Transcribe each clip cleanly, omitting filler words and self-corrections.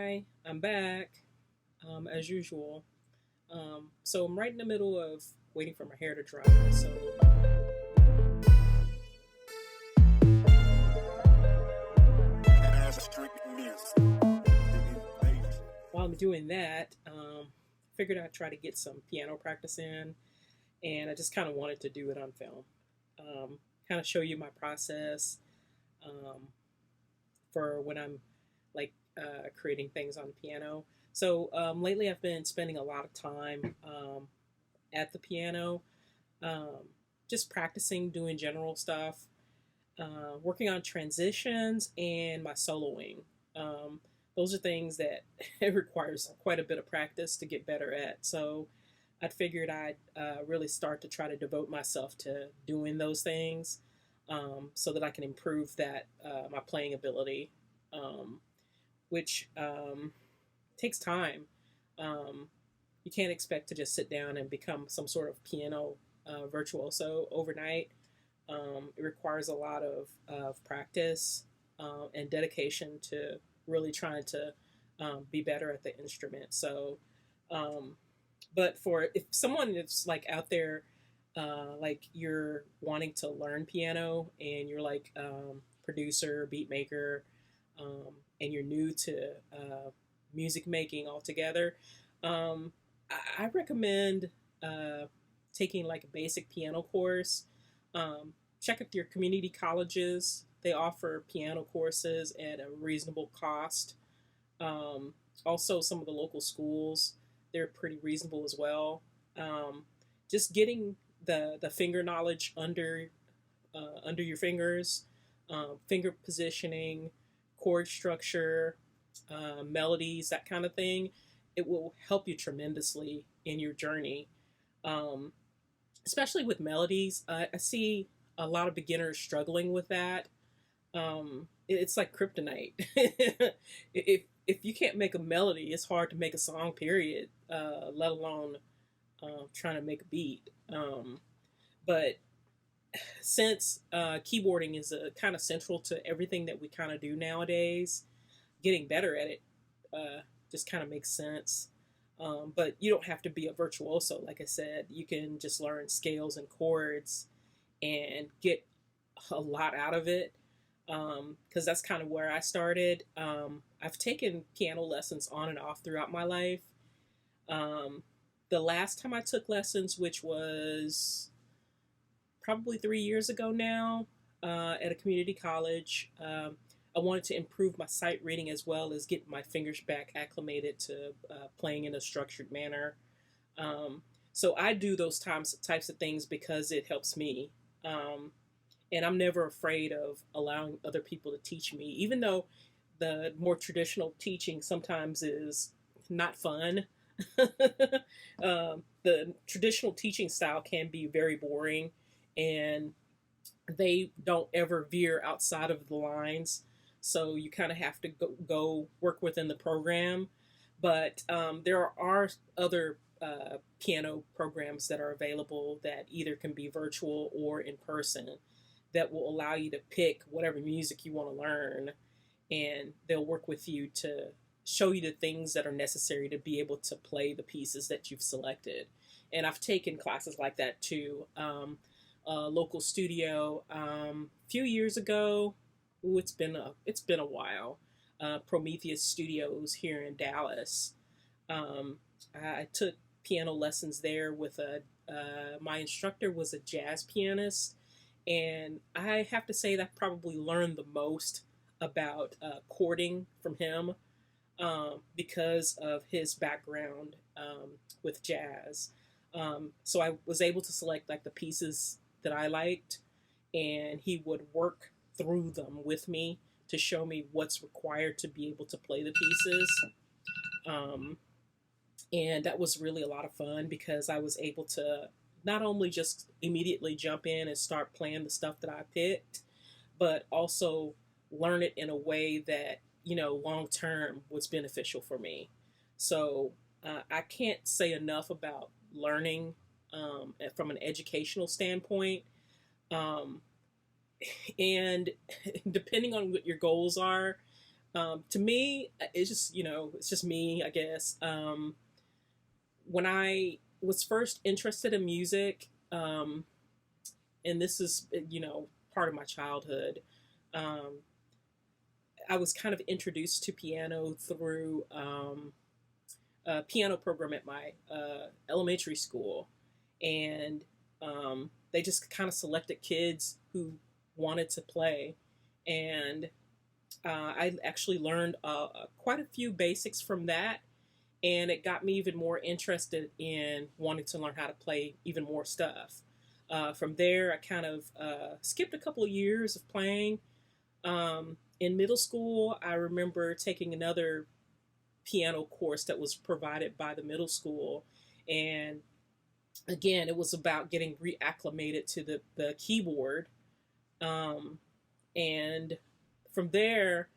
Hi, I'm back as usual. So I'm right in the middle of waiting for my hair to dry. So while I'm doing that, figured I'd try to get some piano practice in, and I just kind of wanted to do it on film. Kind of show you my process um, for when I'm creating things on the piano. So lately, I've been spending a lot of time at the piano, um, just practicing doing general stuff, working on transitions and my soloing. Um, those are things that it requires quite a bit of practice to get better at. So I figured I'd really start to try to devote myself to doing those things so that I can improve that my playing ability, um, which takes time. Um, you can't expect to just sit down and become some sort of piano virtuoso overnight. It requires a lot of practice and dedication to really trying to be better at the instrument. So, um, but for if someone is like out there, like you're wanting to learn piano and you're like producer, beat maker, and you're new to music making altogether, I recommend uh, taking like a basic piano course. Um, Check with your community colleges. They offer piano courses at a reasonable cost. Um, Also, some of the local schools, they're pretty reasonable as well. Um, just getting the finger knowledge under your fingers, finger positioning, chord structure, melodies, that kind of thing. It will help you tremendously in your journey, um, especially with melodies. I see a lot of beginners struggling with that. It's like kryptonite. If you can't make a melody, it's hard to make a song. Period. Let alone trying to make a beat. But since keyboarding is kind of central to everything that we kind of do nowadays, getting better at it just kind of makes sense. But you don't have to be a virtuoso, like I said. You can just learn scales and chords and get a lot out of it because that's kind of where I started. I've taken piano lessons on and off throughout my life. Um, the last time I took lessons, which was probably 3 years ago now, at a community college, I wanted to improve my sight reading as well as get my fingers back acclimated to playing in a structured manner. Um, so I do those types of things because it helps me. Um, and I'm never afraid of allowing other people to teach me, even though the more traditional teaching sometimes is not fun. The traditional teaching style can be very boring, and they don't ever veer outside of the lines. So you kind of have to go work within the program. But there are other piano programs that are available that either can be virtual or in person that will allow you to pick whatever music you want to learn, and they'll work with you to show you the things that are necessary to be able to play the pieces that you've selected. And I've taken classes like that too. A local studio a few years ago. Ooh, it's been a while. Prometheus Studios here in Dallas. I took piano lessons there with a my instructor was a jazz pianist, and I have to say that I probably learned the most about chording from him because of his background with jazz. So I was able to select like the pieces that I liked, and he would work through them with me to show me what's required to be able to play the pieces. Um, and that was really a lot of fun because I was able to not only just immediately jump in and start playing the stuff that I picked, but also learn it in a way that long term was beneficial for me. So I can't say enough about learning from an educational standpoint. Um, and depending on what your goals are, To me, it's just, it's just me, I guess. When I was first interested in music, and this is, part of my childhood, um, I was kind of introduced to piano through a piano program at my elementary school. And they just kind of selected kids who wanted to play. And I actually learned quite a few basics from that, and it got me even more interested in wanting to learn how to play even more stuff. From there, I kind of skipped a couple of years of playing. In middle school, I remember taking another piano course that was provided by the middle school, and again, it was about getting reacclimated to the keyboard. Um, and from there,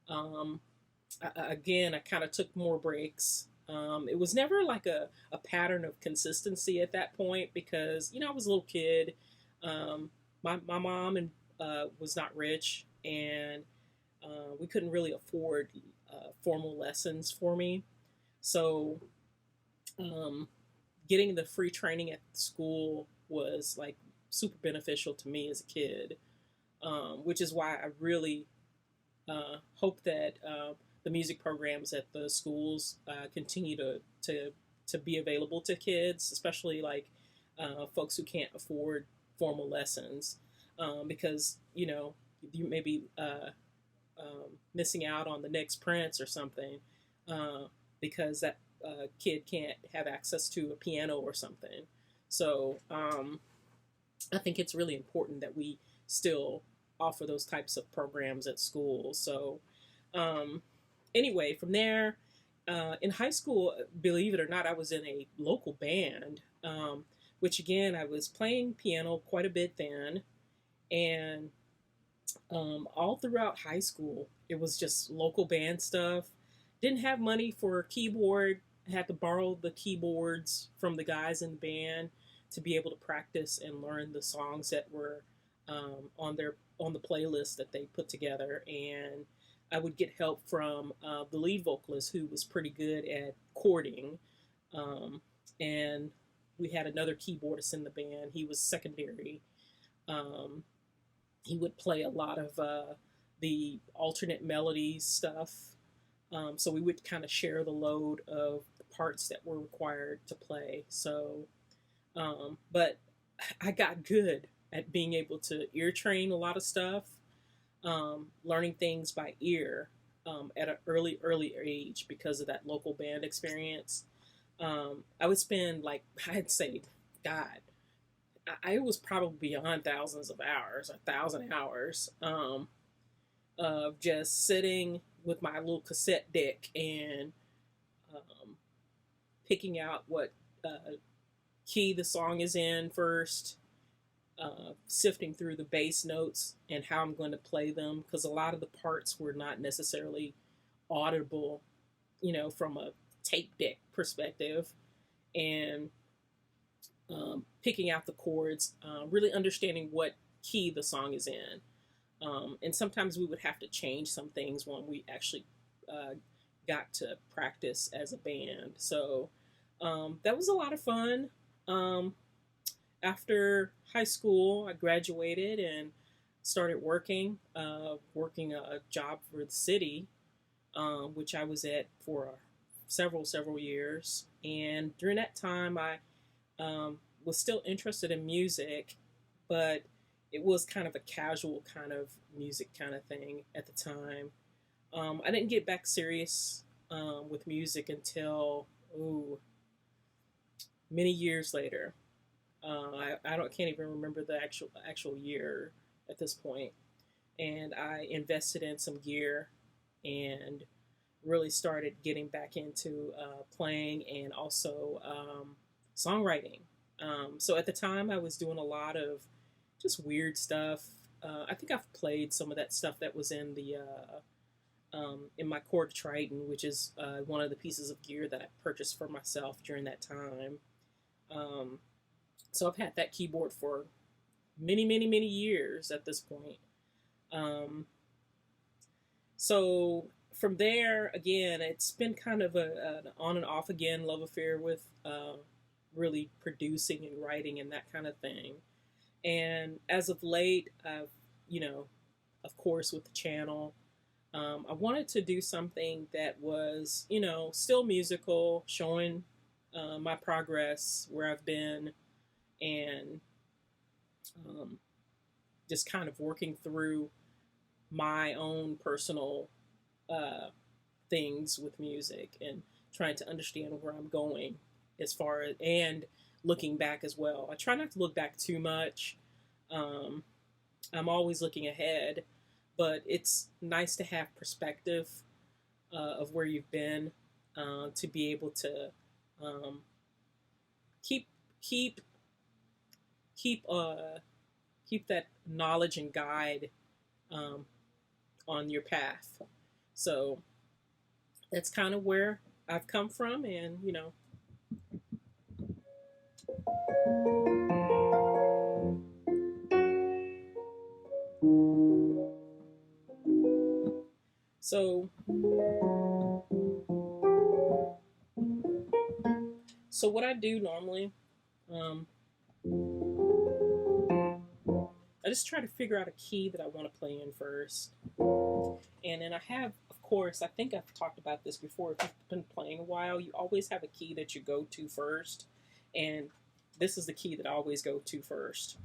um, again, I kind of took more breaks. It was never like a pattern of consistency at that point because, I was a little kid. My mom and was not rich, and we couldn't really afford formal lessons for me. So, um, getting the free training at school was like super beneficial to me as a kid, which is why I really hope that the music programs at the schools continue to be available to kids, especially like folks who can't afford formal lessons, because you may be missing out on the next Prince or something because that kid can't have access to a piano or something. So I think it's really important that we still offer those types of programs at school. So, um, anyway, from there, in high school, believe it or not, I was in a local band, which again, I was playing piano quite a bit then. And all throughout high school, it was just local band stuff. Didn't have money for a keyboard. Had to borrow the keyboards from the guys in the band to be able to practice and learn the songs that were on the playlist that they put together. And I would get help from the lead vocalist, who was pretty good at chording. Um, and we had another keyboardist in the band. He was secondary. Um, he would play a lot of the alternate melody stuff. So we would kind of share the load of the parts that were required to play. So, but I got good at being able to ear train a lot of stuff, learning things by ear at an early age because of that local band experience. I would spend like I'd say, God, I was probably beyond thousands of hours, 1,000 hours, of just sitting with my little cassette deck and um, picking out what key the song is in first, sifting through the bass notes and how I'm going to play them because a lot of the parts were not necessarily audible, from a tape deck perspective, and picking out the chords, really understanding what key the song is in. And sometimes we would have to change some things when we actually uh, got to practice as a band. So that was a lot of fun. Um, After high school, I graduated and started working a job for the city, which I was at for several years. And during that time, I was still interested in music, but it was kind of a casual kind of music kind of thing at the time. I didn't get back serious with music until many years later. I don't can't even remember the actual year at this point. And I invested in some gear and really started getting back into playing and also songwriting. So at the time, I was doing a lot of just weird stuff. I think I've played some of that stuff that was in my Korg Triton, which is one of the pieces of gear that I purchased for myself during that time. Um, so I've had that keyboard for many years at this point. Um, So from there, again, it's been kind of an on and off again love affair with really producing and writing and that kind of thing. And as of late, I've, you know, of course, with the channel, I wanted to do something that was, still musical, showing my progress, where I've been, and um, just kind of working through my own personal uh, things with music and trying to understand where I'm going as far as, and looking back as well. I try not to look back too much. Um, I'm always looking ahead, but it's nice to have perspective of where you've been, to be able to um, keep keep keep keep that knowledge and guide um, on your path. So that's kind of where I've come from, and so what I do normally, um, I just try to figure out a key that I want to play in first, and then I have, of course, I think I've talked about this before. If you've been playing a while, you always have a key that you go to first, and this is the key that I always go to first.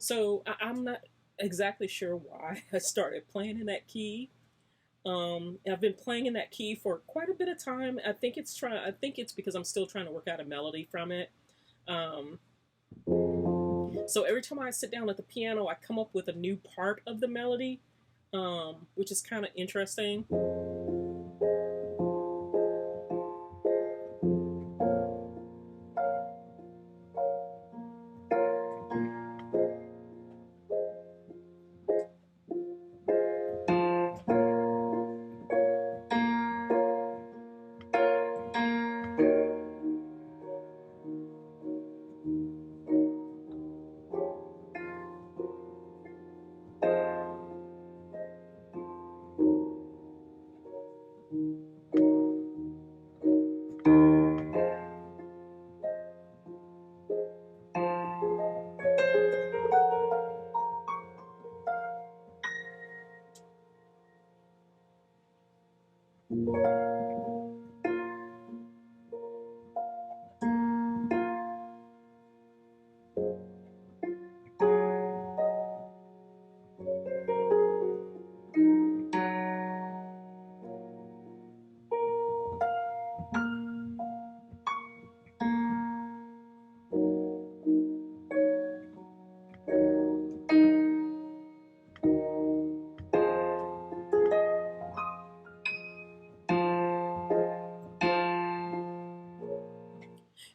So I'm not exactly sure why I started playing in that key. I've been playing in that key for quite a bit of time. I think it's because I'm still trying to work out a melody from it. Um, so every time I sit down at the piano, I come up with a new part of the melody, which is kind of interesting.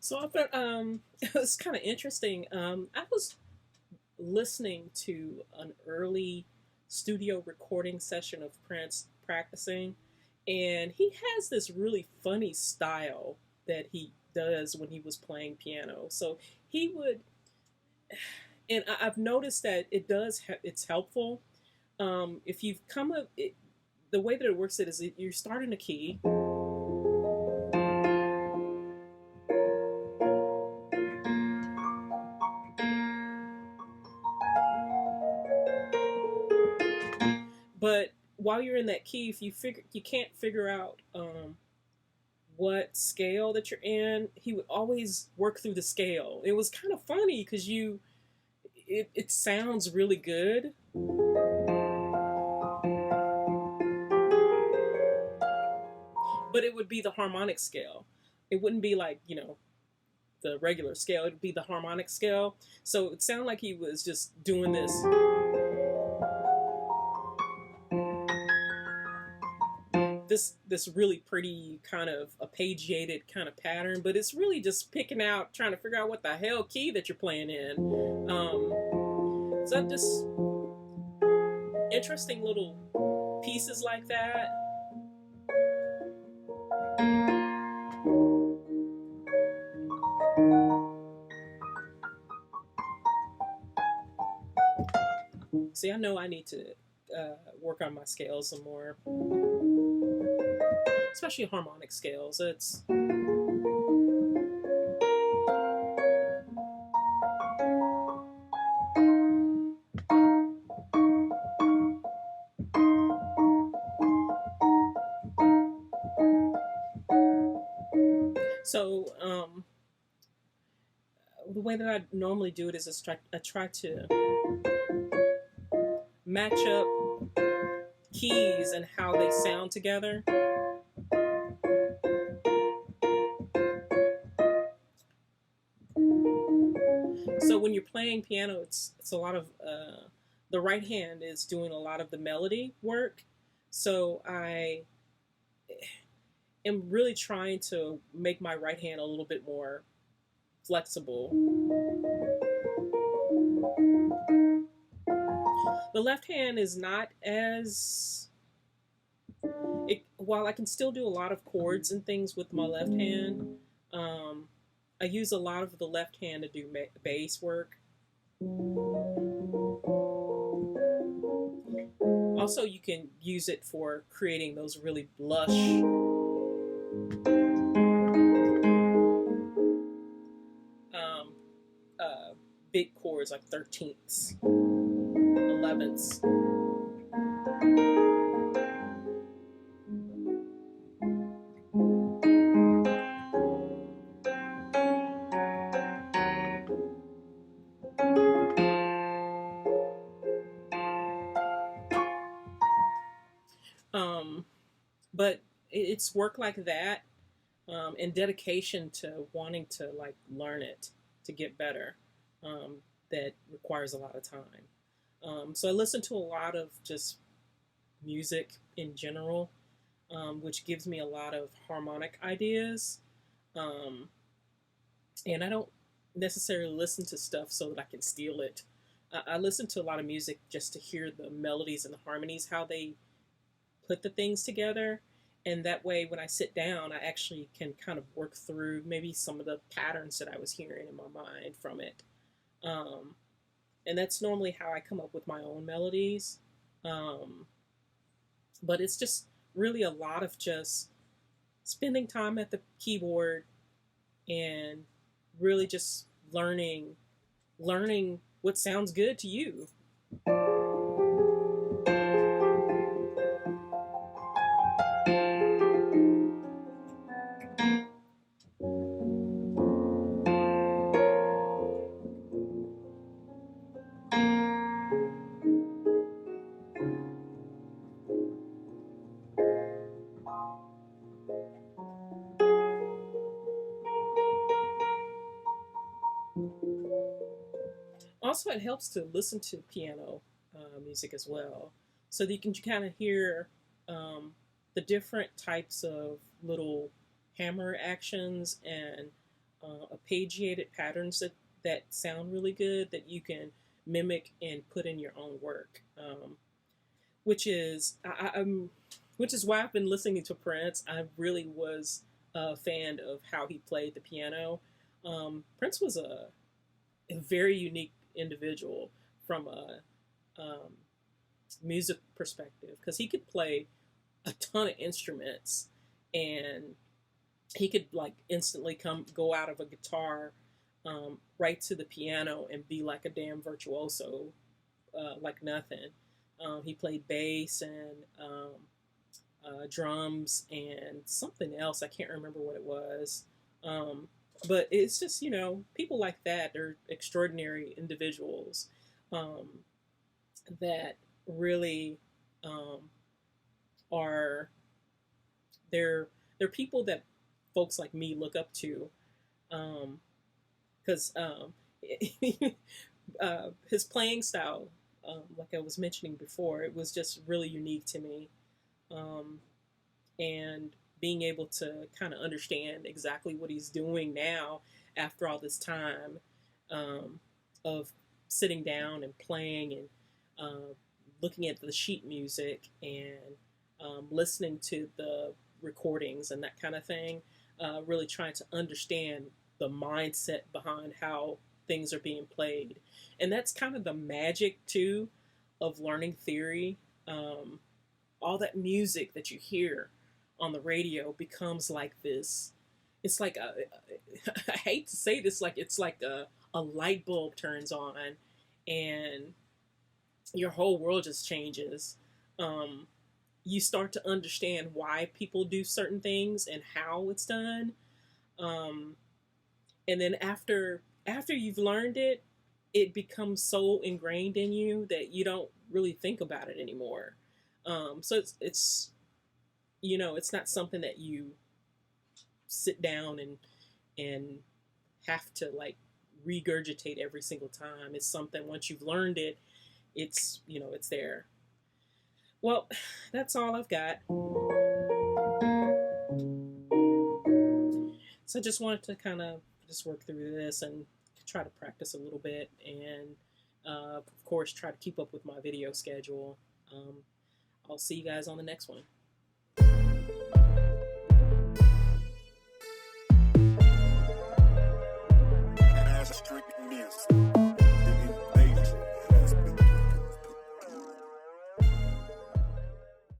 So I thought it was kind of interesting. I was listening to an early studio recording session of Prince practicing, and he has this really funny style that he does when he was playing piano. So he would, and I've noticed that it's helpful. If you've come up, the way that it works it is you're starting a key. But while you're in that key, if you can't figure out what scale that you're in, he would always work through the scale. It was kind of funny because it sounds really good, but it would be the harmonic scale. It wouldn't be like the regular scale. It would be the harmonic scale. So it sounded like he was just doing this. this really pretty kind of arpeggiated kind of pattern, but it's really just picking out, trying to figure out what the hell key that you're playing in. So just interesting little pieces like that. See, I know I need to work on my scales some more, especially harmonic scales. It's so the way that I normally do it is I try to match up keys and how they sound together. So when you're playing piano, it's a lot of the right hand is doing a lot of the melody work. So I am really trying to make my right hand a little bit more flexible. The left hand is not as while I can still do a lot of chords and things with my left hand. I use a lot of the left hand to do bass work. Also, you can use it for creating those really lush big chords like 13ths, 11ths. But it's work like that, and dedication to wanting to like learn it to get better, that requires a lot of time. So I listen to a lot of just music in general, which gives me a lot of harmonic ideas. Um, and I don't necessarily listen to stuff so that I can steal it. I listen to a lot of music just to hear the melodies and the harmonies, how they put the things together. And that way, when I sit down, I actually can kind of work through maybe some of the patterns that I was hearing in my mind from it. Um, and that's normally how I come up with my own melodies. Um, but it's just really a lot of just spending time at the keyboard and really just learning what sounds good to you. Also, it helps to listen to piano music as well, so that you can kind of hear um, the different types of little hammer actions and arpeggiated patterns that sound really good that you can mimic and put in your own work. Which is which is why I've been listening to Prince. I really was a fan of how he played the piano. Prince was a very unique individual from a music perspective because he could play a ton of instruments and he could like instantly go out of a guitar right to the piano and be like a damn virtuoso, like nothing. He played bass and drums and something else. I can't remember what it was. But it's just, people like that, they're extraordinary individuals that really are, they're people that folks like me look up to. Because his playing style, like I was mentioning before, it was just really unique to me. and being able to kind of understand exactly what he's doing now after all this time of sitting down and playing and looking at the sheet music and listening to the recordings and that kind of thing, really trying to understand the mindset behind how things are being played. And that's kind of the magic, too, of learning theory. All that music that you hear on the radio becomes like this. It's like I hate to say this, like it's like a light bulb turns on, and your whole world just changes. You start to understand why people do certain things and how it's done. Um, and then after you've learned it, it becomes so ingrained in you that you don't really think about it anymore. So it's it's not something that you sit down and have to like regurgitate every single time. It's something once you've learned it, it's there. Well, that's all I've got. So I just wanted to kind of just work through this and try to practice a little bit, and of course try to keep up with my video schedule. I'll see you guys on the next one.